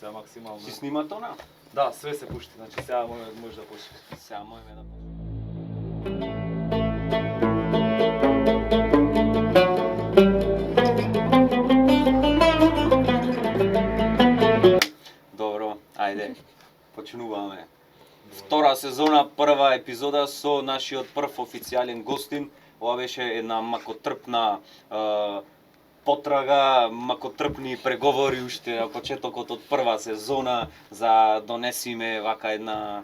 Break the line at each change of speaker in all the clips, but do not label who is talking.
сега максимално.
Си снима тона?
Да, све се пушти, значи сега може да почне.
Сега можеме да почнеме. Добро, ајде, почнуваме. Втора сезона, прва епизода со нашиот прв официјален гостин. Ова беше една макотрпна потрага, макотрпни преговори уште на почетокот од прва сезона за донесиме вака една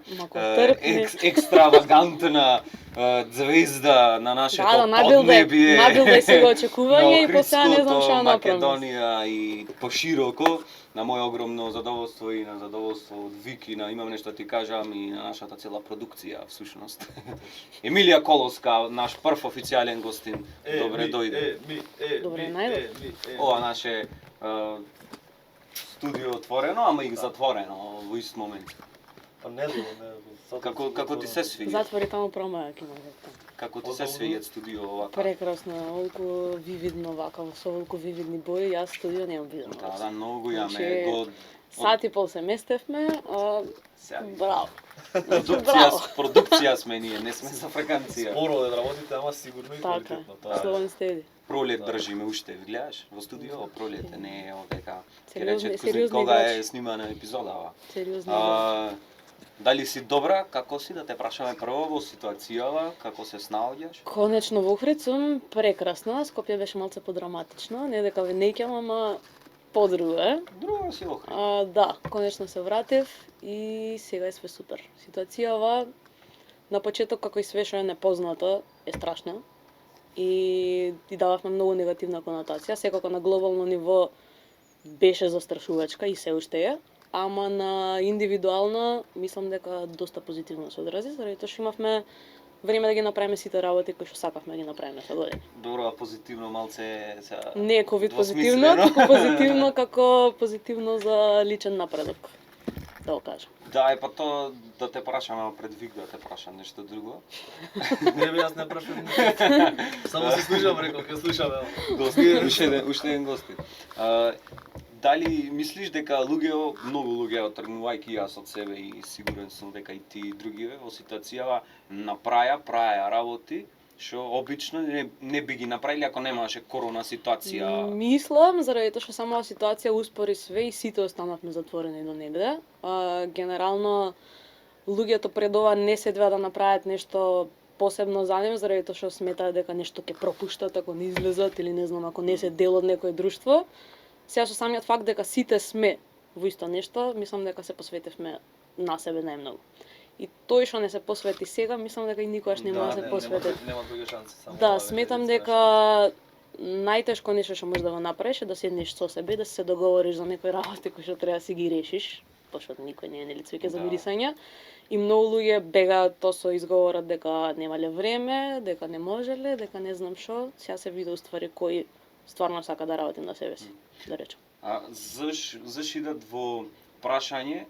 екстравагантна звезда на нашето поднебие.
Набилде се го очекување и после не знам што направам.
Македонија и пошироко. На моје огромно задоволство и на задоволство од Вики, имам нешто да ти кажам и на нашата цела продукција всушност. Емилија Колоска, наш прв официјален гостин. Добре дојде.
Добре најде.
Ова наше студио отворено, ама и затворено во ист момент.
Па не знам.
Како ти се свиѓа?
Затвори таму промаја ќе може.
Како ти се свиѓа студио овака?
Прекрасно, оволку вивидно вака, со оволку вивидни бои, јас студио немам видено.
Да, многу го јаме.
Сат и пол се местевме, браво.
Продукција сме ние, не сме за фраканција.
Споро да работите, ама сигурно и квалитетно.
Така, слободен стеди.
Пролет држиме уште, гледаш? Во студио пролет не е овдека.
Сериозни
Кога е снимана епизодава.
Сериозно.
Дали си добра? Како си? Да те прашаме прво во ситуацијава, како се снаоѓаш?
Конечно во Охрид сум прекрасна, Скопје беше малце подраматично, не дека ве неќам, ама подруго е.
Друго си Охрид.
Да, конечно се вратив и сега е све супер. Ситуацијава на почеток како и све што е непознато е страшна и дававме многу негативна конотација, секако на глобално ниво беше застрашувачка и се уште е. Ама на индивидуална, мислам дека доста позитивно се одрази, заради тоа што имавме време да ги направиме сите работи кои што сакавме да ги направиме со години.
Добро, а позитивно малце се
Не е ковид позитивно, како позитивно за личен напредок. Да го кажам.
Да, па то да те прашам, пред Вик да те прашам нешто друго.
Не бе, јас не прашам ништо. Само се слушам, реков, ќе слушаме.
Уште еден гостин. Дали мислиш дека многу луѓе отргнувајќи јас од себе и сигурен сум дека и ти и други во ситуацијава праја работи што обично не би ги направиле ако немаше корона ситуација?
Мислам, заради тоа што самата ситуација успори све и сите останавме затворени до негде. Генерално луѓето пред ова не седеа да направат нешто посебно за нив, заради тоа што сметаат дека нешто ќе пропуштат ако не излезат или не знам ако не се дел од некое друштво. Сега со самиот факт дека сите сме во исто нешто, мислам дека се посветивме на себе најмногу. И тој што не се посвети сега, мислам дека и никогаш нема да се посвети.
Нема други шанси само.
Да, сметам дека најтешко нешто што можеш да го направиш е да седнеш со себе, да се договориш за некои работи кои што треба да си ги решиш, пошто никој не е нелицвиќе за мирисање. И многу луѓе бегаат тоа со изговорот дека немале време, дека не можеле, дека не знам што. Сега се види уствари кој стварно сака да работи на себе си, да речем.
Заш идат во прашање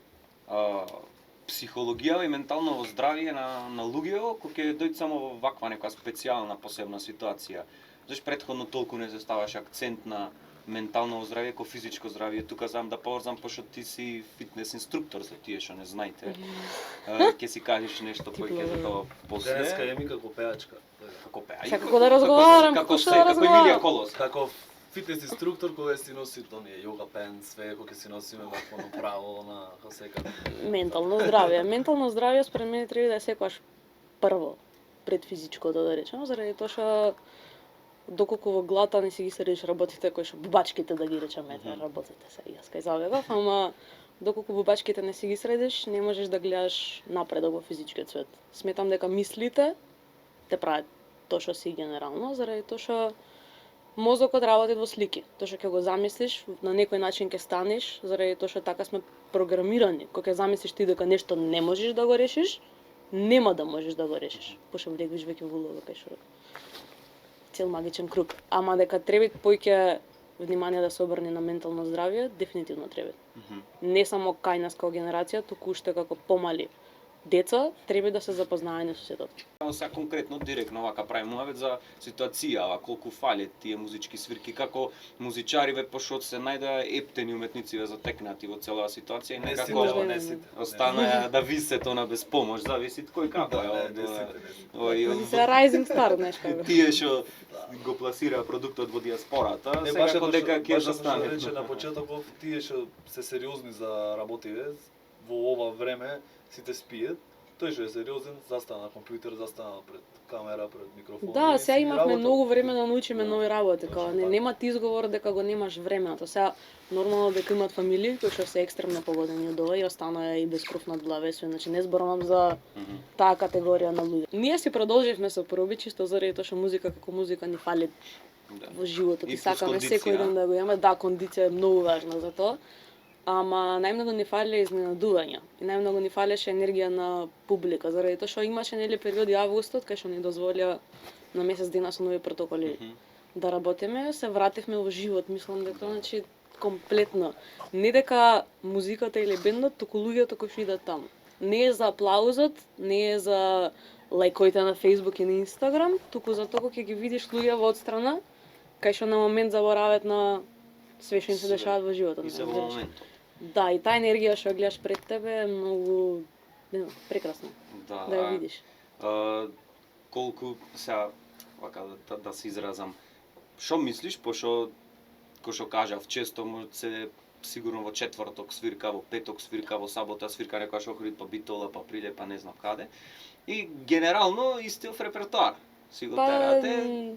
психологија и ментално здравје на луѓето кои ќе дојдат само во ваква нека специјална посебна ситуација. Заш претходно толку не се ставаш акцент на ментално здравје ко физичко здравје? Тука знам да поврзам пошто ти си фитнес инструктор за тие што не знаете. Ќе си кажеш нешто кој ќе за тоа после.
Денеска е ми како пеачка.
Како пеач.
Како да разговарам,
како
да
Емилија Колос.
Како фитнес инструктор кога си носи тоние йога пен, све кога си носиме вакво право на секако.
Ментално здравје според мене треба да е секогаш прво пред физичкото, да речеме, заради тоа што доколку во глата не си ги средиш работите кои што бубачките да ги речеме, работите се јас кај забегав, ама доколку бубачките не си ги средиш, не можеш да гледаш напредок во физичкиот свет. Сметам дека мислите те прават тоа што си генерално, заради тоа што мозокот работи во слики. Тоа што ќе го замислиш, на некој начин ќе станеш, заради тоа што така сме програмирани. Кога ќе замислиш ти дека нешто не можеш да го решиш, нема да можеш да го решиш. Пошто влегуваш веќе во улога кај што цел магичен круг. Ама дека треба поиќе внимание да се обрне на ментално здравје, дефинитивно треба. Не само кај нас како генерација, туку уште како помали деца треба да се запознаени со сето.
Сега конкретно, директно вака правим муавет за ситуацијава, колку фалет тие музички свирки, како музичариве, пошто се најда ептени уметници затекнати во целава ситуација и
Не
некако
сите, не сите.
остана да висет она без помош, зависи кој како
Да,
е.
не сите.
Овој,
Се Rising Star, знаеш како.
тие што го пласира продуктот во диаспората,
Не,
сега дека ќе
баш
што
што
стане.
рече на почетоков, тие што се сериозни за работиве, во ова време сите спиет. Тој што е сериозен, застана на компјутер, застана пред камера, пред микрофон.
Да,
и
сега
си
имавме
работа.
многу време да научиме
Да,
нови работи,
точно
као
така.
нема ти изговор дека го немаш времето. Сега нормално дека имат фамилии кои што се екстремно погодени од ова и останаа и без крув над глава, значи не зборувам за таа категорија на луѓе. Ние си продолживме со проби чисто заради тоа што музика како музика ни фали во животот
И
и
плюс
сакаме
кондиција,
секој ден да го имаме. Да, кондиција е многу важна за тоа. Ама најмногу ни фалеле изненадувања и најмногу ни фалеше енергија на публика, заради тоа што имаше нели периоди августот кај што ни дозволија на месец дена со нови протоколи да работиме, се вративме во живот, мислам дека значи комплетно. Не дека музиката или бендот, туку луѓето кои што идат таму. Не е за аплаузот, не е за лајковите на Facebook и на Instagram, туку за тоа ќе ги видиш луѓе во одстрана, кај што на момент заборават на све што им се
Све.
дешават во животот.
И се во
разбираш?
моментот.
Да, и таа енергија што ја гледаш пред тебе е многу не знам, прекрасна да ја видиш.
Колку сега вака да се изразам. Што мислиш пошто кој што кажав често се сигурно во четврток свирка, во петок свирка, во сабота свирка некоја што ходи па Битола, па приде, па не знам каде. И генерално истиот репертоар. Си го терате,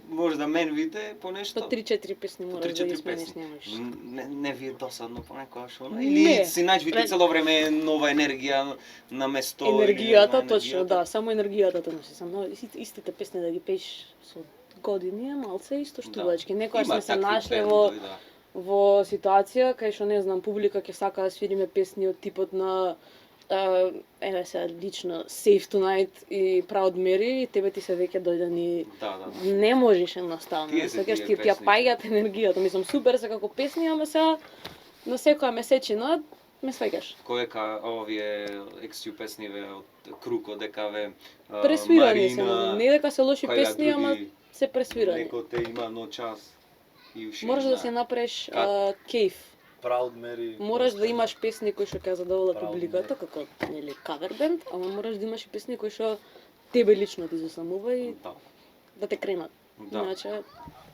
може да менвите по нешто.
По 3-4 песни
По
мораш да ги
3-4
смениш,
песни.
немаш.
Не ви е досадно понекогаш она?
Не.
Или си најдвите
Пред-
цело време нова енергија на место?
Енергијата,
или
точно,
енергијата?
да, само енергијата те носи. Само истите песни да ги пееш со години е малце исто штувачки. Некојаш
Има
сме се
такви
нашле
бендови, да.
во ситуација кај што не знам публика ќе сака да свириме песни од типот на еве сега лично Save Tonight и Proud Mary и тебе ти се веќе дојдени
Да, да.
не можеш едноставно.
Тие се
Сакаш
тие
ти ја
песни.
паѓаат енергијата. Мислам супер се како песни, ама сега на секоја месечина ме сваќаш.
Кој е овие екстю песниве од Круко, ДКВ,
Пресвирани се,
Марина,
не дека се лоши
која
песни, ама
други,
се пресвирани.
Некој те има но час и уши.
Можеш да си направиш кейф.
Proud Mary.
Мораш да имаш песни кои што ќе задоволат
Правилно.
публиката, како нели кавер бенд, ама мораш да имаш и песни кои што тебе лично ти засамува и
Да.
да те кренат.
Да.
Иначе
А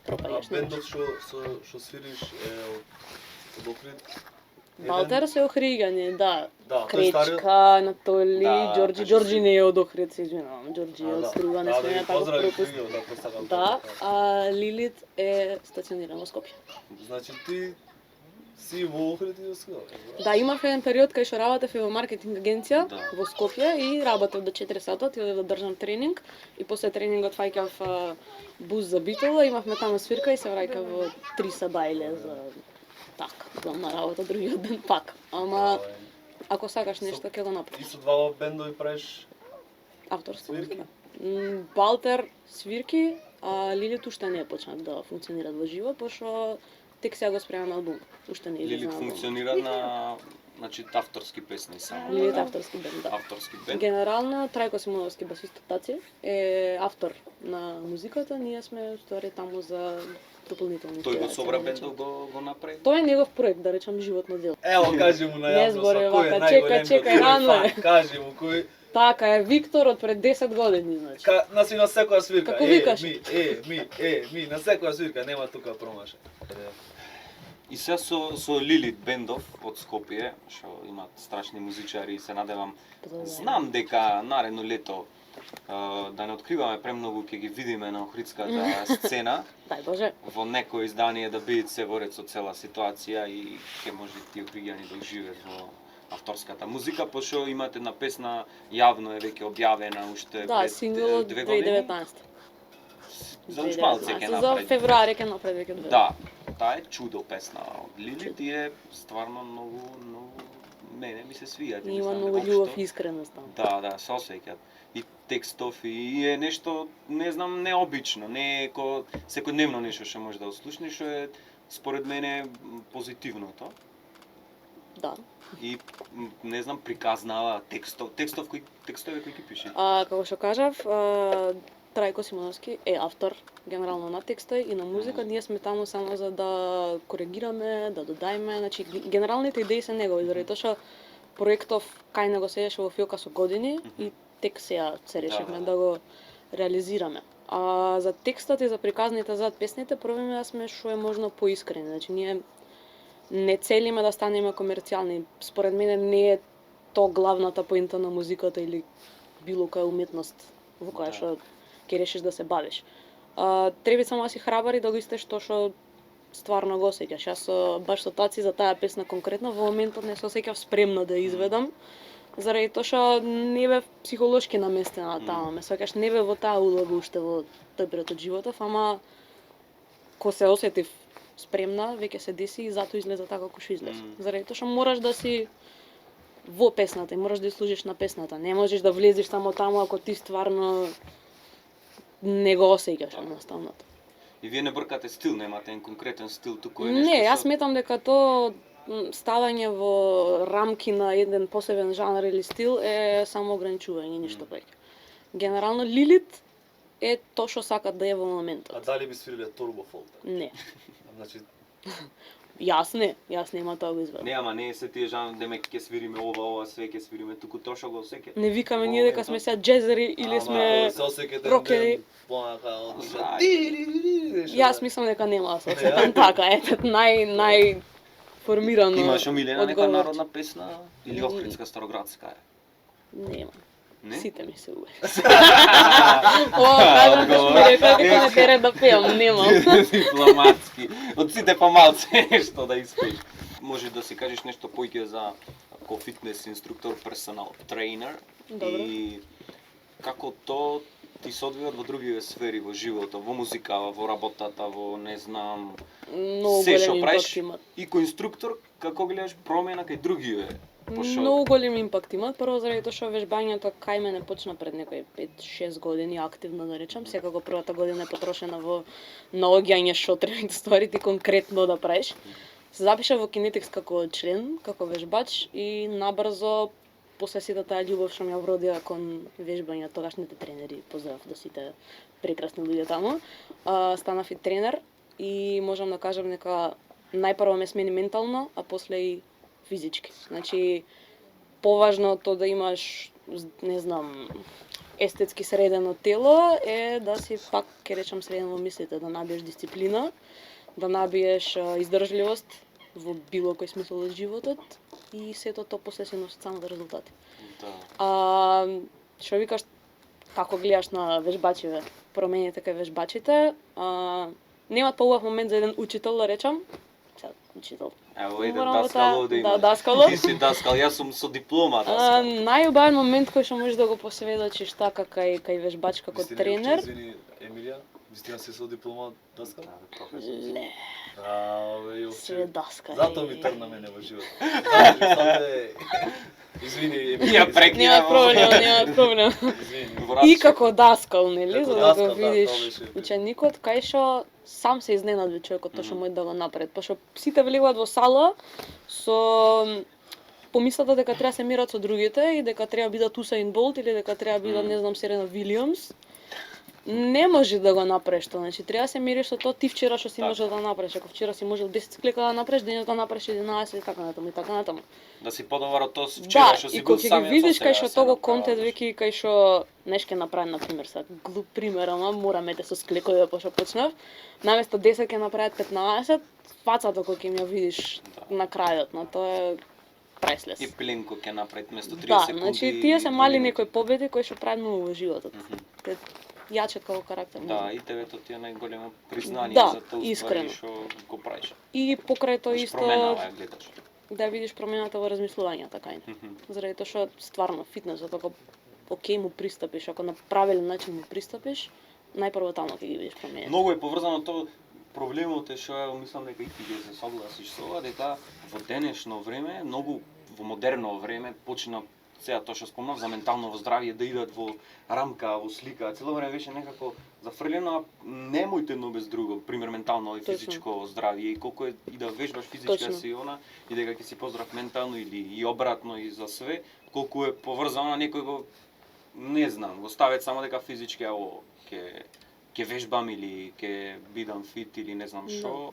пропаѓаш.
бендот што свириш е од Охрид?
Балтер се Охриѓани, да.
Да, тој стариот.
Кречка, Анатоли,
Да,
Ѓорџи,
кажи
Ѓорџи
си.
не е од Охрид, се извинувам. Ѓорџи е од
Да.
Струва, не
Да,
сме
да
ја
ги
тако
поздрави
пропуст.
Фригио, да посакам.
Да, а Лилит е стациониран во Скопје.
Значи ти си во Охрид и во Скопје.
Да, имав еден период кај што работев и во маркетинг агенција
Да.
во Скопје и работев до 4 сата, отидов да држам тренинг и после тренингот фаќав бус за Битола, имавме таму свирка и се враќав во 3 сабајле за така, главна работа другиот ден пак. Ама ако сакаш нешто ќе го
И
направиш.
со два бендови правиш
Авторска
свирки?
музика. Балтер свирки, а Лилит уште не е почнат да функционираат во живо, пошто тек сега го спремаме албум. Уште не е
Лилит
излезен албум.
функционира на значи авторски песни само.
Лилит авторски бенд, да.
Авторски бенд.
Генерално Трајко Симоновски басист Таци е автор на музиката, ние сме ствари таму за дополнителни
Тој го
инспирации,
собра
да речем.
бендов го направи.
Тој е негов проект, да речам животно дело.
Ево, кажи му на
Не
јавност,
збори
кој е
вака,
најголемиот
чекај,
твој
рано е.
фан? Кажи му кој
Така е Виктор од пред 10 години, значи.
на секоја свирка.
Како викаш?
Ми, на секоја свирка нема тука промаша.
И сега со Лилит бендов од Скопје, што имаат страшни музичари и се надевам. Знам дека наредно лето да не откриваме премногу ќе ги видиме на охридската сцена.
Дај Боже.
Во некој издание да бидат се ворец од цела ситуација и ќе може тие охриѓани да уживеат во авторската музика, пошто имате една песна јавно е веќе објавена уште
Да,
пред
сингл од
2 години.
2019.
За уш малце ќе
За
направи.
февруари ќе направи веќе две.
Да, таа е чудо песна од Лилит и е стварно многу мене ми се свија.
И има многу љубов и искреност таму.
Да, се осеќаат. И текстов и е нешто, не знам, необично, не е ко секојдневно нешто што може да ослушнеш, што е според мене позитивното.
Да.
И не знам, приказнава текстови кои ги пише.
Како што кажав, Трајко Симоновски е автор генерално на текста и на музика. Ние сме таму само за да коригираме, да додајме, значи генералните идеи се негови, заради тоа што проектов кај него седеше во филка со години и тек сега се решивме да го реализираме. А за текстот и за приказните зад песните пробаме да сме што е можно поискрени. Значи ние не целиме да станеме комерцијални. Според мене не е то главната поинта на музиката или било која уметност во која што ќе решиш да се бавиш. Треба само да си храбар и да го истеш тоа што стварно го осеќаш. Јас баш со Таци за таа песна конкретно во моментот не се осеќав спремна да ја изведам, заради тоа што не бев психолошки наместена таа, ме сеќаш не бев во таа улога уште во тој период од животов, ама ко се осетив спремна, веќе се деси и затоа излезе така како што излезе. Заради тоа што мораш да си во песната и мораш да ја служиш на песната. Не можеш да влезеш само таму ако ти стварно не го осеќаш едноставно.
И вие не бркате стил, немате еден конкретен стил, туку е нешто.
Не, јас сметам дека тоа ставање во рамки на еден посебен жанр или стил е само ограничување, ништо повеќе. Генерално Лилит е тоа што сакат да е во моментот.
А дали би свириле Turbo Folk?
Не.
Значи,
Јас нема тоа го изведам.
Не, ама не се тие жанр, демек ќе свириме ова, све ќе свириме, туку тоа што го осеќа.
Не викаме ние дека сме сега джезери или сме
се осеќате
рокери. Јас мислам дека нема да се осетам така, ете нај формирано.
Имаш омилена нека
одговор.
народна песна или Охридска староградска е?
Нема.
Не?
Сите ми се убави. Кажам ти што дека не терет да пеам, немам.
Дипломатски. Од сите помалце нешто да испееш. Може да си кажеш нешто поиќе за ко фитнес инструктор, персонал тренер и како тоа ти се одвива во други сфери во животот, во музикава, во работата, во не знам,
Многу
се што
голем
правиш
импакт имат.
и кој инструктор, како гледаш промена кај другиве?
Многу голем импакт имат, прво заради тоа што вежбањето кај мене почна пред некои 5-6 години активно да речам, секако првата година е потрошена во наоѓање што треба да ствари ти конкретно да правиш. Се запишав во Kinetics како член, како вежбач и набрзо после сите таа љубов што ми ја вродија кон вежбање, тогашните тренери, поздрав до сите прекрасни луѓе таму, станав и тренер и можам да кажам дека најпрво ме смени ментално, а после и физички. Значи, поважното да имаш, не знам, естетски средено тело е да си пак, ке речам, среден во мислите, да набиеш дисциплина, да набиеш издржливост во било кој смисол од животот и сето тоа после се носи само до резултати.
Да.
Што викаш, како гледаш на вежбачиве, промените кај вежбачите, немат поубав момент за еден учител, да речам, учител.
Ево еден
Морам
даскал овде
да,
има.
даскало.
Ти си даскал, јас сум со диплома даскал.
Најубавен момент кој што можеш да го посведочиш така кај вежбач како тренер.
Извини, Емилија, вистина си со диплома даскал?
Не,
Јовче.
све даскали.
Зато ми тргна мене во живот. Извини,
Ја
Емилија.
прекина.
Нема проблем, нема проблем.
Извини.
И како даскал, нели,
Како
за да
даскал,
го
да,
видиш
тоа беше.
ученикот кај што сам се изненади човекот тоа што може да го направи. Пошто сите влегуваат во сала со помислата дека треба се мерат со другите и дека треба бидат Усаин Болт или дека треба бидат, не знам, Серена Вилијамс. Не може да го направиш тоа, значи треба да се мериш со тоа ти вчера што си можел да направиш. Ако вчера си можел 10 склека да направиш, денес да направиш 11 и така натаму и така натаму.
Да си подобар од тоа вчера што си
и
бил
кога ќе
самиот
ги видиш
со
кај
себе,
што
се
тоа го
направиш.
контент веќе кај што нешто направи на пример сега глуп пример, ама мораме да со склекови пошто почнав. Наместо 10 ќе направат 15, фацата кој ќе ја видиш на крајот, на тоа е преслес.
И пленко ќе направи место 30
Да,
секунди.
значи тие се мали
и-
некои победи кои што прават многу во животот.
Мгм.
Те јачат како карактер.
Да, и тебе тоа ти е најголемо признање
Да,
за тоа
искрено.
што го правиш.
И покрај тоаИш исто
променава ја гледаш.
да видиш промената во размислувањето така и.
Мгм.
Заради тоа што стварно фитнесот ако окей му пристапиш, ако на правилен начин му пристапиш, најпрво таму ќе ги видиш промените.
Многу е поврзано тоа. Проблемот е што мислам дека и ти ќе се согласиш со ова дека во денешно време, многу во модерно време почна сега тоа што спомнав за ментално здравје да идат во рамка, во слика, цело време беше некако зафрлено, а немојте едно без друго, пример ментално и
Точно.
физичко здравје и колку е и да вежбаш физичка
Точно.
си она и дека ќе си поздрав ментално или и обратно и за све, колку е поврзано некој го не знам, го ставет само дека физички аво ќе вежбам или ќе бидам фит или не знам што.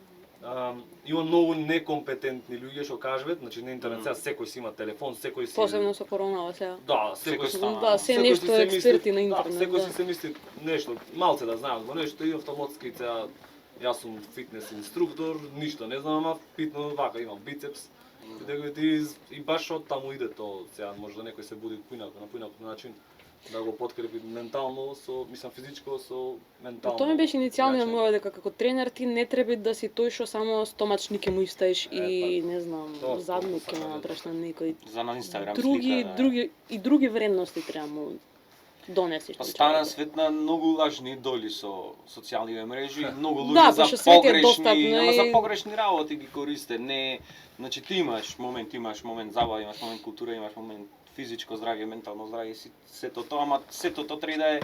Има многу некомпетентни луѓе што кажуваат, значи на интернет сега секој си има телефон, секој си
Посебно со коронава сега.
Да,
Секој
секој си
стана.
Да, се
секој
нешто
си се
експерти
мисли-
на интернет,
Да, секој
да.
си се мисли нешто, малце да знаат го нешто и автоматски сега јас сум фитнес инструктор, ништо не знам, ама фитно вака имам бицепс. И дека и баш од таму иде тоа, сега може да некој се буди на поинак начин да го подкрепи ментално со, мислам физичко со ментално.
Тоа ми беше иницијалниот
јачење.
мој дека како тренер ти не треба да си тој што само стомачник ќе му истаиш и не знам,
тоа
задник ќе
сакам
му
да
направиш на некој
За на Инстаграм слика, да.
други вредности треба му донесеш.
Па
на
стана
човекот.
свет на многу лажни идоли со социјалните мрежи, многу
Да,
луѓе за
пошто свет е
погрешни,
достапно
ама за
и-
погрешни работи ги користе, не, значи ти имаш момент забава, имаш момент култура, имаш момент физичко здравје, ментално здравје, сето тоа, ама сето тоа треба да е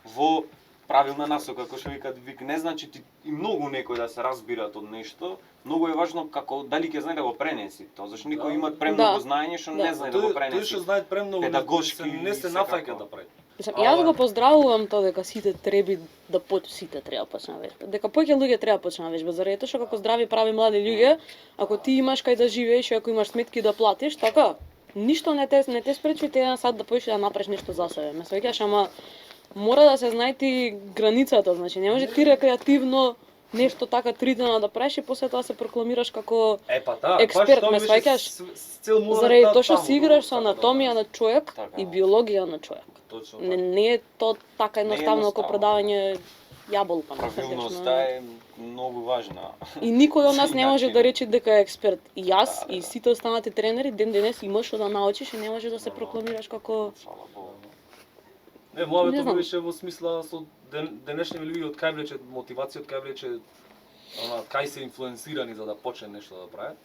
во правилна насока, како што вик, не значи ти и многу некои да се разбират од нешто, многу е важно како дали ќе знае да го пренеси тоа, зашто некои
Да.
имаат премногу
Да.
знаење што
Да.
не знае да го
Тој
пренеси.
што знае премногу,
Педагошки
не се
секако.
нафаќа да прави.
Мислам,
Ала-
јас го поздравувам тоа дека сите сите треба почнат вежбат. Дека повеќе луѓе треба почнат вежбат, заради тоа што како здрави прави млади луѓе, ако ти имаш кај да живееш и ако имаш сметки да платиш, така, ништо не те спречи ти еден сат да поиш да направиш нешто за себе. Ме сваќаш, ама мора да се знае ти границата, значи не може ти рекреативно нешто така 3 дена да правиш и после тоа се прокламираш како
Па да,
Експерт, ме сваќаш? заради тоа што си играш со анатомија на човек
Така.
и биологија на човек.
Точно.
Не е тоа така едноставно како
едноставно.
продавање јаболка.
Правилноста е многу важна.
И никој од нас не може
Начин.
да рече дека е експерт. И јас
Да,
и
да.
сите останати тренери ден денес имаш што да научиш и не може да се
Да.
прокламираш како
Фала Богу.
Не,
Не
мојавето
знам.
беше во смисла со денешни луѓе од кај влече мотивација, од кај влече кај се инфлуенсирани за да почне нешто да прават.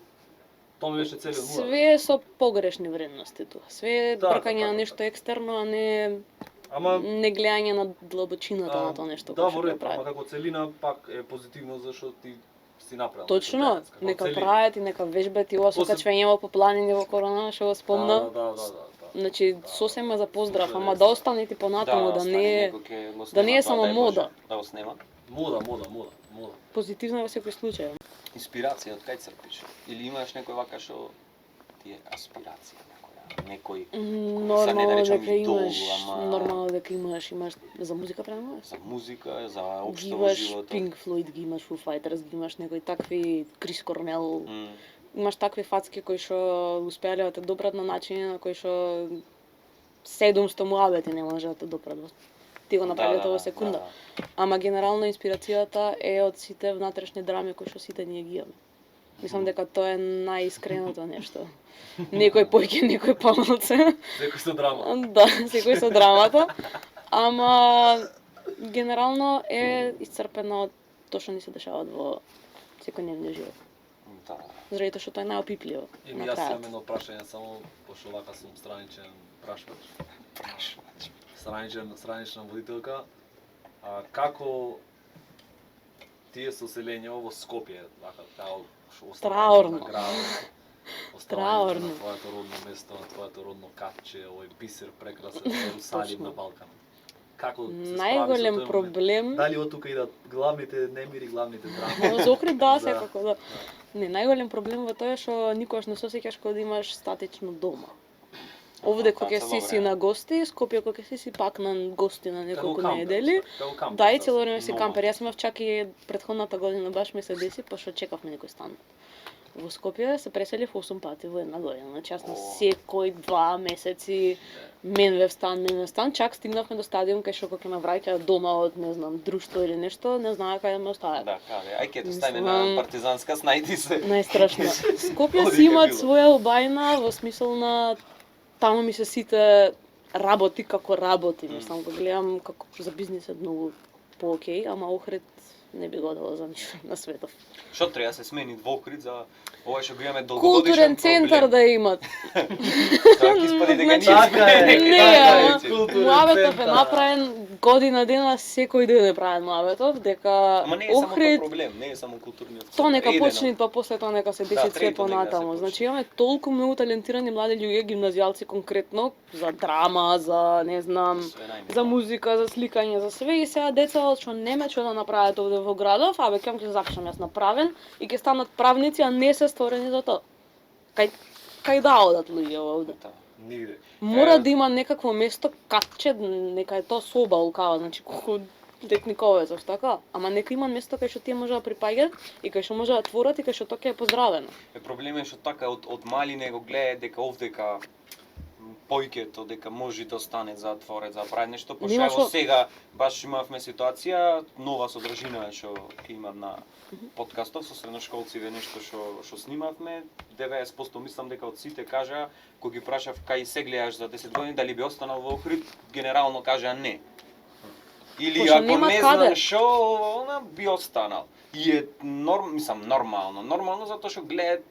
Тоа ми беше целиот муа.
све е со погрешни вредности тоа. Све е
Да,
бркање
така,
на нешто екстерно, а не
Ама
гледање на длабочината на тоа нешто
да,
кој што
во
го
ред, ама
прави.
како целина пак е позитивно зашто ти си направил.
Точно,
нешто како
нека
целина.
прават и нека вежбат и ова со
После-
качвење по планини во корона, што го спомна.
Да.
Значи, сосема за поздрав,
Супер,
ама
е.
да остане ти понатаму, да
стане
не е
некој ќе го
да не е
снема
само
тоа, дај
мода.
Боже, Да го снема.
Мода.
позитивно во секој случај.
Инспирација од кај црпиш? Или имаш некој вака што ти е аспирација некој Сега не да
Нормално
речам
дека
идол,
имаш,
ама-
нормално дека имаш за музика према?
за музика, за
Ги
општо во
имаш
животот.
Pink Floyd, ги имаш Foo Fighters, ги имаш некои такви Крис Корнел,
М,
имаш такви фацки кои што успеале да те допрат на начин на кој што 700 муабети не може да те допрат. Ти го направи тоа во секунда. Ама генерално инспирацијата е од сите внатрешни драми кои што сите ние ги имаме. Мислам дека тоа е најискреното нешто. Некој поќе, некој помалце.
Секој со драма.
Да, секој со драмата. Ама генерално е исцрпено од тоа што ни се дешават во секојдневниот живот.
Да.
Заради тоа што тоа е најопипливо.
И
на
јас
крајот.
имам едно прашање само пошто вака сум страничен прашвач. Странична водителка. Како тие соселења во Скопје, вака како што
Траурно.
на градот,
Траурно.
на твоето родно место, на твоето родно капче, овој бисер прекрасен Јерусалим
Точно.
на Балкан. Како се справи со
Најголем
тој момент?
проблем.
Дали од тука идат главните немири, главните драми?
Во Зохрид да,
Да.
секако да. Не, најголем проблем во тоа е што никогаш не се осеќаш кога да имаш статично дома. Овде кога ќе
цело
си
време.
на гости, Скопје кога ќе си пак на гости на неколку
кампер,
недели.
како кампер,
Да, и
да,
цело време си
но-
кампер. Јас имав чак и претходната година баш ми се деси, пошто чекавме некој стан. Во Скопје се преселив 8 пати во една година. Значи јас на секој 2 месеци менвев стан, чак стигнавме до стадиум кај што кога ќе ме враќаат дома од, не знам, друштво или нешто, не знаа кај да ме остават.
Да, каде, ај ке те ставиме
Мислам-
на партизанска, снајди се.
Најстрашно. Скопје
Оди
си
ке
имаат
било.
своја убајна во смисол на таму ми се сите работи како работи, мислам, го гледам како за бизнисот многу поокей, ама Охрид не би го дало за ништо на светот.
Што треба да се смени во Охрид за ова што го имаме долгогодишен
Културен центар да имат.
Тоа ќе испади дека ние
Така
сме
е,
некои
Не,
така
ама
е, културен
Муабетов е
центар.
направен година дена, секој ден е правен Муабетов, дека
Ама не е само
Охрид
тоа проблем, не е само културниот центар.
тоа нека
Еден од-
почне, па после тоа нека се
Да,
деси све
трето нека да се
понатаму.
почне.
Значи имаме толку многу талентирани млади луѓе, гимназијалци конкретно, за драма, за не знам,
Све најмногу.
за музика, за сликање, за све и сега деца што нема што да направат овде во градов, абе ќе запишам јас направен и ќе станат правници, а не се створени за тоа. Кај да одат луѓе овде?
Да.
Нигде.
Мора да има некакво место катче, нека е тоа соба улкава, значи колку летниковецов, така? Ама нека има место кај што тие може да припаѓаат и кај што може да творат и кај што тоа ќе е поздравено.
Проблемот е што така од мали него гледа дека овдека појкето дека може да стане за творец, за прави нешто, пошто
Нема
ево
што-
сега баш имавме ситуација, нова содржина што ќе има на подкастов со средношколциве нешто што снимавме, 90% мислам дека од сите кажа, кога ги прашав кај се гледаш за 10 години дали би останал во Охрид, генерално кажа не. Или
Пошто
ако
нема
не
каде.
знам што, она би останал. И е нормално затоа што гледаат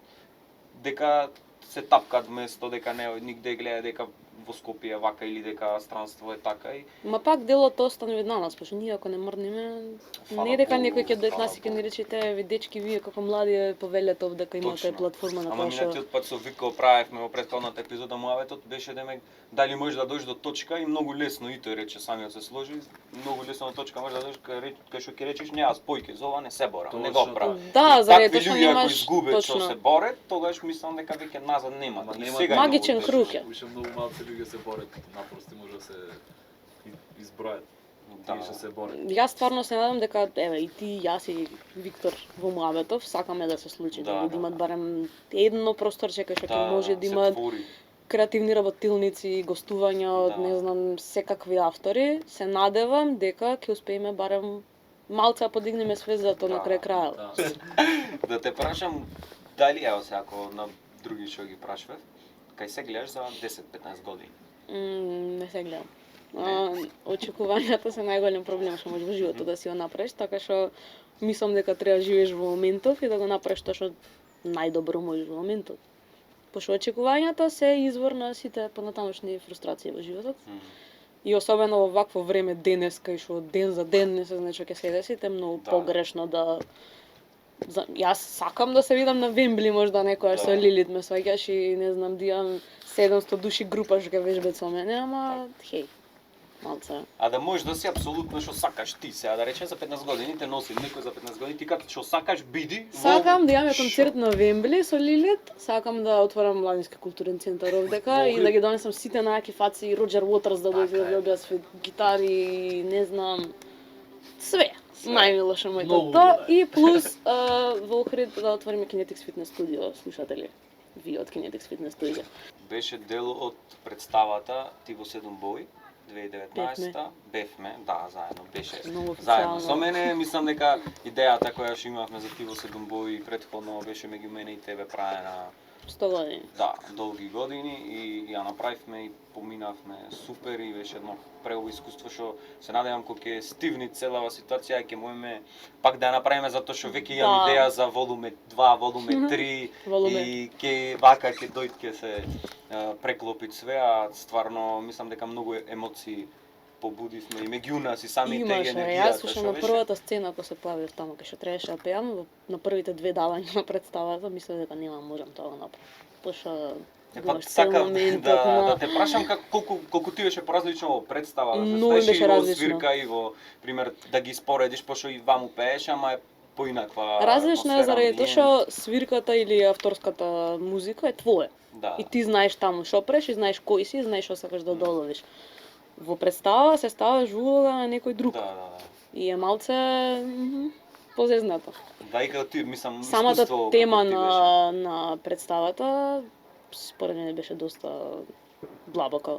дека се тапкат место, дека не нигде гледа дека во Скопје вака или дека странство е така и
Ма пак делот остане од нас, пошто ние ако не мрнеме,
Фала
не е дека
Богу,
некој ќе дојде
фала
нас и ќе ни
Богу.
речете, ви дечки, вие како млади повелете овде дека имате
Точно.
платформа на
Ама
тоа што...
минатиот пат со Вико правевме во претходната епизода муаветот беше демек дали можеш да дојдеш до точка и многу лесно и тој рече самиот се сложи, многу лесно до точка можеш да дојдеш кај што ќе речеш не аз појке за ова не се борам, не го
Точно.
правам.
Да,
И
заради
такви
тоа што
луѓе ако
немаш
изгубят што
точно.
се борат, тогаш мислам дека веќе назад нема.
Ама
И
нема
сега
магичен
има
круг е.
Више многу малци луѓе се борат, напрости може да се избројат.
Да.
Тие што се борат.
Јас стварно се надам дека еве и ти, јас и Виктор во Муабетов сакаме да се случи, да
Да,
имат
да.
барем едно просторче кај што ќе може да
се
имат
твори.
креативни работилници, гостувања од
Да.
не знам секакви автори. Се надевам дека ќе успееме барем малце да подигнеме свезата на
Да,
крај крајот.
Да.
Да те прашам дали ево се ако на други што ги прашвав, кај се гледаш за 10-15 години?
Не се гледам. Очекувањата се најголем проблем што може во животот да си го направиш, така што мислам дека треба да живееш во моментов и да го направиш тоа што најдобро можеш во моментот. Пошто очекувањата се извор на сите понатамошни фрустрации во животот. И особено во вакво време денес, кај што ден за ден не се знае што ќе се деси, е многу
Да.
погрешно да јас сакам да се видам на Вембли можда некојаш
Да.
со Лилит ме сваќаш и не знам да имам 700 души група што ќе вежбат со мене, ама хеј, малце.
А да можеш да си апсолутно што сакаш ти сега, да речем за 15 години те носи некој за 15 години, ти като што сакаш биди.
Сакам да имаме
Шо?
концерт на Вембли со Лилит, сакам да отворам младински културен центар овдека и да ги донесам сите најаки фаци и Роџер Уотерс да дојде да
Така е.
ви објасни гитари и не знам све. Најмило што моето
Многу
тоа
добро е.
и плюс во Охрид да отвориме Kinetics Fitness студио, слушатели. Ви од Kinetics Fitness студио.
Беше дел од представата Ти во 7 бои 2019-та, бевме, да, заедно беше.
Многу официјално.
Заедно со мене, мислам дека идејата која што имавме за Ти во 7 бои претходно беше меѓу мене и тебе правена
100 години.
да, долги години и ја направивме и поминавме супер и беше едно преубаво искуство што се надевам кога ќе стивни целава ситуација ќе можеме пак да ја направиме затоа што веќе имам
Да.
идеја за волуме 2, волуме 3
Волуме.
и ќе вака ќе дојде ќе се преклопи све, а стварно мислам дека многу емоции побудивме и меѓу нас и самите
Имаше,
енергијата
јас уште
што
на
беше.
првата сцена кога се појавив таму кај што требаше да пеам, на првите две давања на представата, мислев дека нема можам тоа да направам. Пошто
Епа
имаш цел
така
моментот
да
на
те прашам колку ти беше поразлично во представа, да се
Многу
стоиш
беше
и во
различно.
свирка и во пример да ги споредиш пошто и ваму пееш, ама е поинаква.
различно е
атмосфера,
заради тоа
амбиент.
што свирката или авторската музика е твое.
Да.
И ти знаеш таму што преш и знаеш кој си, и знаеш што сакаш да одоловиш. Во представа се ставаш во улога на некој друг.
Да.
И е малце позезнато.
Да, и како ти, мислам,
Самата
искуство
тема
како ти беше.
на представата според мене беше доста длабока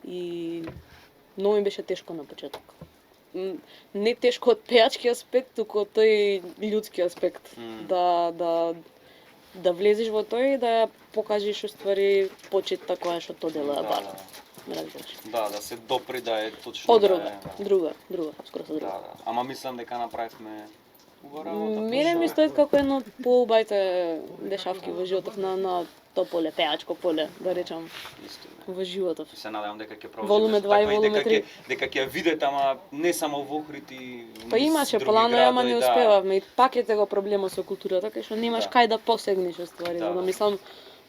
и многу ми беше тешко на почеток. Не тешко од пеачки аспект, туку од тој људски аспект. Да влезеш во тој и да ја покажеш уствари почетта која што тоа делува бар. Ме разбираш.
Да се допри да е точно.
По
да
друга,
е,
друга, скоро со
Да,
друга.
да. Ама мислам дека направивме убава работа.
Мене ми стоит како едно поубајте дешавки во животот на то поле, пеачко поле, да речам,
Истина.
во животот.
И се надевам дека ќе проживееш.
Волуме 2 и
Така
волуме
дека
3.
дека ќе ја видите, ама не само во Охрид и
Па
низ
имаше
други
планови, ама не
градови, да.
успевавме. И пак е тега проблемот со културата, кај што немаш
Да.
кај да посегнеш уствари.
Да,
За да
да.
мислам,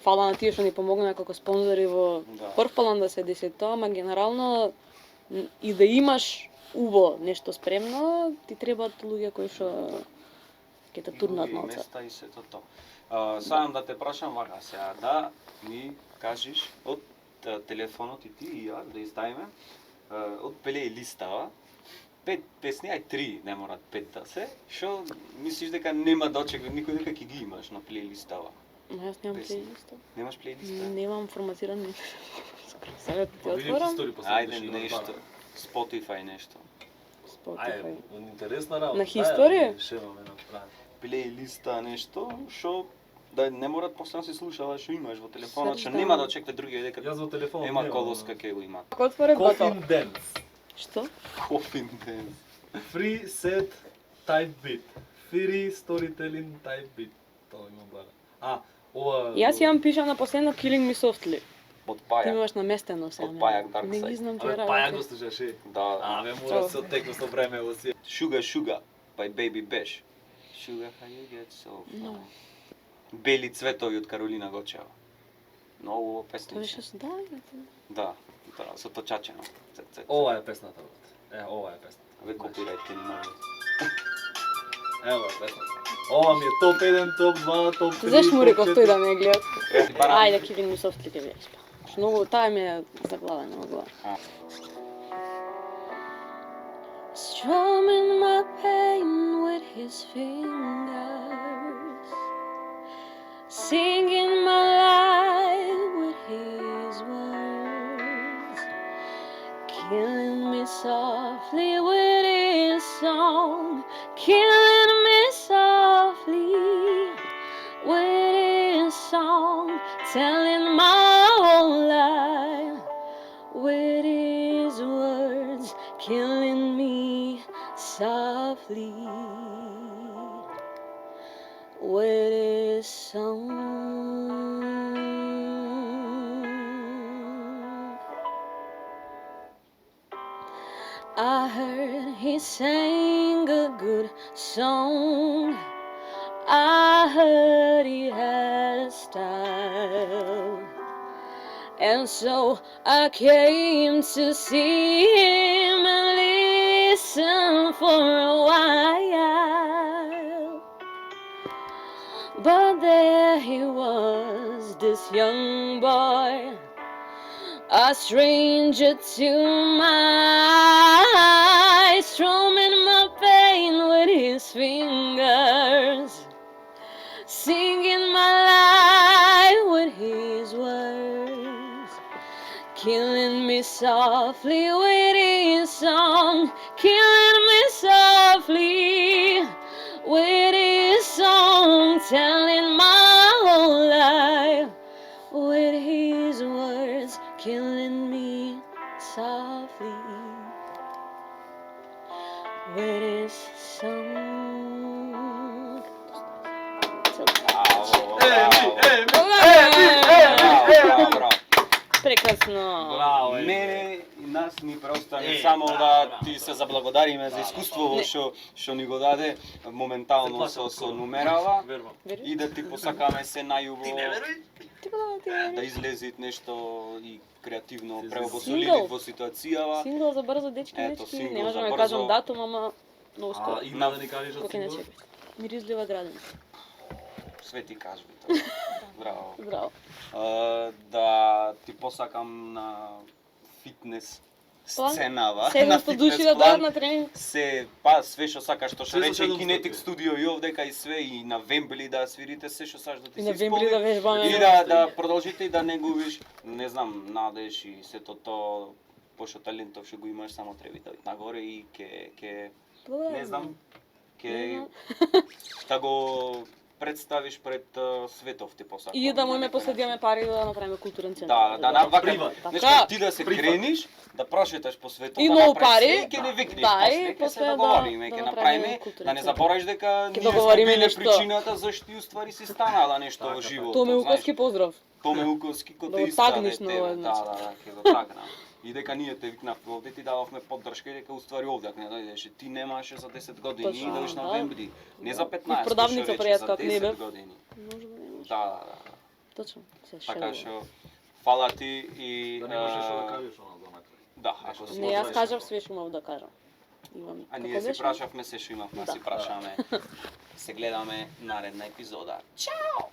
фала на тие што ни помогнаа како спонзори во
Да.
прв план да се деси тоа, ама генерално и да имаш убо нешто спремно, ти требаат луѓе кои што ќе те турнат
Други
малце.
места и сето тоа. Сам да те прашам вака сега, да ми кажеш од телефонот и ти и ја да издавиме од плейлистава 5 песни, ај 3, не морат 5 да се, што мислиш дека нема да очекува никој дека ќе ги имаш на плейлистава?
Но јас немам
Песни.
плейлиста.
Немаш плейлиста?
Немам форматиран. Сега ти
Па видим
отворам
истории
Ајде
последниш
нешто, Spotify нешто.
Spotify.
Ајде, интересна работа.
На History?
Ше имаме направено.
Плейлиста нешто што да не морат после да се слушава што имаш во телефонот, што
Срдам.
нема да очекувате други дека
Јас во телефонот
нема
немам,
колоска ќе го има.
Ако отворам готово.
Coffin Dance.
Што?
Coffin Dance.
Free set type beat. Free storytelling type beat. Тоа има бара. Ова
Јас имам пишам на последно Killing Me Softly.
Од
Ти
Пајак.
имаш наместено сега.
Од Пајак Dark
Не ги
Side.
знам
Абе,
тие
па ја го
работи.
слушаш, е.
Да.
Абе, мора да се оттекне со време во си.
Sugar Sugar by Baby Bash. Sugar how you get so far.
No.
Бели цветови од Каролина Гочева. Многу
Тоа
песни.
беше со да,
Да, да, со точачено. Цет, цет.
Ова е песната. брат. Ова е песната.
Ве копирајт ке немаме.
Ева е песната. Ова ми е топ 1, топ 2, топ 3.
Заш му реков тој да не гледат.
Барам.
Ајде, Killing Me Softly ќе видиш. Многу, таа ми е заглавена во глава.
А.
Strumming my pain with his fingers, singing my life with his words, killing me softly with his song, killing me softly with his song, telling my whole life with his words, killing me softly with his song. I heard he sang a good song. I heard he had a style. And so I came to see him and listen for a while. But there he was, this young boy, a stranger to my eyes, strumming my pain with his fingers, singing my life with his words, killing me softly with his song, killing me softly with his song, telling my whole life with his words, killing me softly with his song.
Браво,
Браво!
браво.
Прекрасно!
Браво,
Мене и нас ни преостане
Е,
само
браво,
да
браво.
ти се заблагодариме за
Да,
искуството
Не.
што ни го даде моментално со нумерава
Верувам.
и да ти посакаме се најубаво
Ти го да
да излези нешто и креативно
Сингл.
преобосолидив во ситуацијава.
Сингл за брзо, дечки,
Ето,
дечки.
сингл
Не можам
за
да
брзо.
кажам датум, ама многу скоро.
А има да ни кажеш од
Кој ќе не
сингл?
чека. Миризлива градина.
Свети кажби тоа. Браво.
Браво.
Да ти посакам на фитнес
План?
сценава,
700 души да дојдат на тренинг.
се па све што сакаш, што
Све со
рече
700.
Kinetic Studio и овдека и све и на Вембли да свирите се што сакаш да ти
И
се
на Вембли да
исполни.
вежбаме.
И да продолжите и да не губиш, не знам, надеж и сето тоа, пошто талентов што го имаш, само треба да нагоре и ке не знам, ке
Не
да го представиш пред светов, ти посакувам.
И да му
на
име
некој
последиме
начин.
пари да направиме културен центар.
Да, да, на вака.
Приват.
Значи,
Така.
ти да се
Приват.
крениш, да прошеташ по светот,
И
да
многу
направиш
пари,
се и ќе не викнеш
да,
после,
и
ќе
после
се
да-
договориме,
да
ќе
направиме
направиме,
културен
да не
центар.
заборавиш дека ние сме
договориме
биле
нешто.
причината зашто и уствари се станала нешто
Така,
во
така.
животот.
Томе
знаеш.
Уковски поздрав.
Томе Уковски кој
Да
те
го
искаде
тагнеш
тебе.
на овој
Да,
начин.
да, ќе го тагнам. И дека ние те викнавме овде, ти дававме поддршка и дека уствари овде, ако не дојдеше, ти немаше за 10 години
Точно,
и дојдеш на
да.
Вембли. Не за
И
15,
продавница
што
пред
рече, за
как не
10
бев.
години.
Може да немаш.
Да, да, да.
Точно. Се
Така
шегувам.
што фала ти и
Да немаш нешто да кажеш она за накрај.
Да, ако си
Не, јас
Поздравиш
кажав
се.
све што имав да кажам. Имам.
А
Како
ние се
беше?
прашавме се што имавме,
Да.
си прашаме. Се гледаме наредна епизода. Чао!